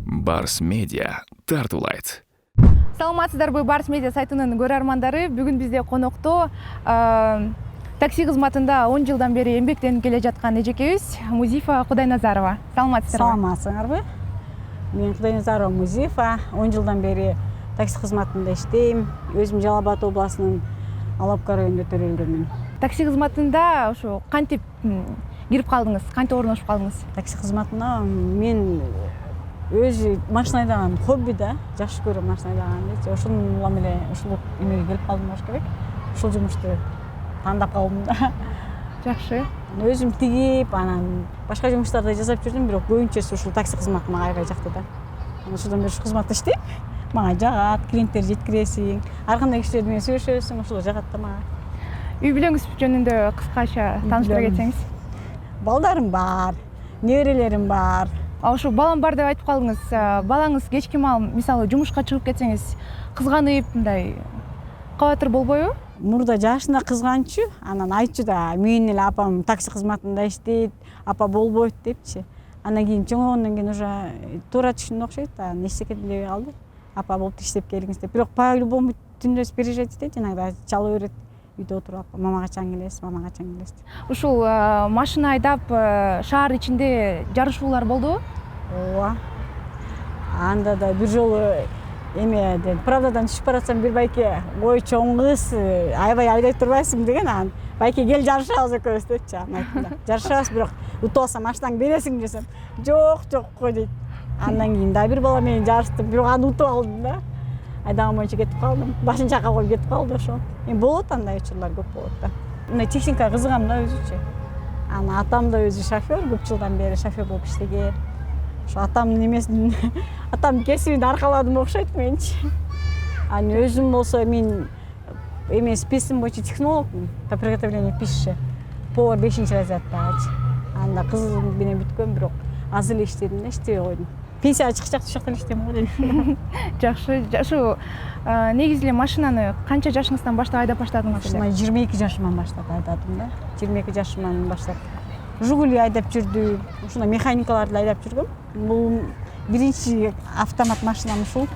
Барс Медиа тартуулайт. Саламатсыздарбы, Барс Медиа сайтынын көрөрмандары. Бүгүн бизде конокто такси кызматында 10 жылдан бери эмгектенип келе жаткан эжекебиз Музифа Кудайназарова. Саламатсыздарбы? Саламатсыңарбы? Мен Кудайназарова Музифа, 10 жылдан бери такси кызматында иштейм. Өзүм Жалал Абад областынын Алапка районунда төрөлгөнмүн. Такси кызматында ошо кантип кирип калдыңыз? Кантип орношуп калдыңыз? Такси кызматына мен өзү машина айдаган хобби да, жакшы көрөм машина айдаганды. Ошону эле ушул эмеге келип калдым болуш керек. Ушул жумушту тандап калдым да. Жакшы. Өзүм тигип, анан башка жумуштарды жасап жүрдүм, бирок көбүнчөсү ушул такси кызматы мага аябай жакты да. Ошондон бери ушул кызматта иштейм. Мага жагат, клиенттер жеткиресиң, ар кандай кишилер менен сүйлөшөсүң, ушул жагат да мага. Үй бүлөңүз жөнүндө кыскача тааныштыра кетсеңиз. Балдарым бар, неберелерим бар. Ошо балам бар деп айтып калдыңыз. Балаңыз кечки маал, мисалы, жумушка чыгып кетсеңиз, кызганып, мындай кабатыр болбойбу? Мурда жашында кызганчу, анан айтчу да, менин эле апам такси кызматында иштейт, апа болбойт депчи. Анан кийин чоңойгондон кийин уже туура түшүндү окшойт да, эчтеке билбей калды. Апа болуп иштеп келиңиз деп. Бирок по-любому түндөсү приезжать этет, жанагыдай чалып берет. Үйдө отуруп, мама качан келесиз, мама качан келесиз. Ушул машина айдап шаар ичинде жарышуулар болдубу? Ооба. Анда да бир жолу эме правдадан түшүп баратсам бир байке, ой чоң кыз, аябай айдай турбайсың деген, анан байке кел жарышабыз экөөбүз депчи, анан айттым да. Жарышабыз, бирок утуп алсам машинаңды бересиң десем, жок го дейт. Андан кийин да бир бала менен жарыштым, бирок аны утуп алдым да. Айдаган боюнча кетип калдым. Башын чайкап коюп кетип калды ошол. Эми болот, андай учурлар көп болот да. Мындай техникага кызыгам да өзүчү. Анан атам да өзү шофер, көп жылдан бери шофер болуп иштеген. Ошо атамдын эмесин, атамдын кесибин аркаладым окшойт менчи. Анан өзүм болсо мен эме специм боюнча технологмун, по приготовлению пищи. Повар 5-разряддагычы. Анда кызым менен бүткөм, бирок аз эле иштедим да, иштебей койдум. Пенсияга чыкчак ушул жактан иштейм го дедим. Жакшы. Ушу негизи эле машинаны канча жашыңыздан баштап айдап баштадыңыз? Машина 22 жашыман баштап айдадым да. 22 жашыман баштап. Жигули айдап жүрдүм, ушундай механикаларды айдап жүргөм. Бул биринчи автомат машинам ушул.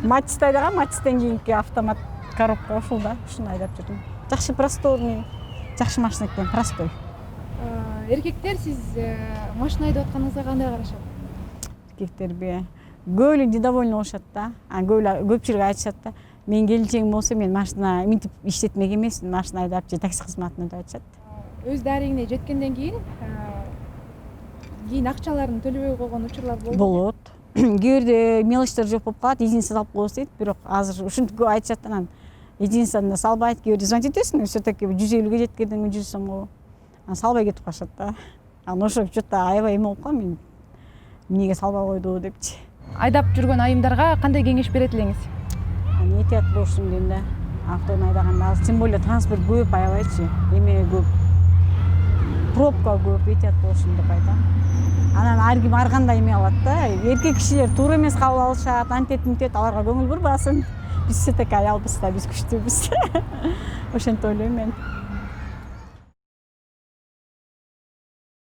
Матисти айдагам, Матистен кийинки автомат коробка ушул да, ушуну айдап жүрдүм. Жакшы просторный, жакшы машина экен, простой. Эркектер сиз машина айдап атканыңызга кандай карашат? Эркектерге көп эле недовольный болушат да. Көпчүлүк айтышат да. Мен келинчегим болсо мен машина минтип иштетмек эмесмин, машина айдап же такси кызматында деп айтышат. Өз дарегине жеткенден кийин акчаларын төлөбөй койгон учурлар болду. Болот. Кээ бирде мелочтор жок болуп калат, единица салып коебуз дейт, бирок азыр ушинтип көп айтышат, анан единицаны да салбайт, кээ бирде звонить этесиң, все-таки 150ге жеткенден 100 сомго. Анан салбай кетип калышат да. Анан ошо чөтө аябай эме болуп калам мен. Эмнеге салбай койду депчи. Айдап жүргөн айымдарга кандай кеңеш берет элеңиз? Этият болушун дейм да. Автону айдаганда, азыр тем более транспорт көп, аябайчы. Эме көп. Пробка көп, этият болушун деп айтам. Анан ар ким ар кандай эме алат да. Эркек кишилер туура эмес кабыл алышат, антет мынтет, аларга көңүл бурбасын. Биз все-таки аялбыз да, биз күчтүүбүз. Ошентип ойлойм мен.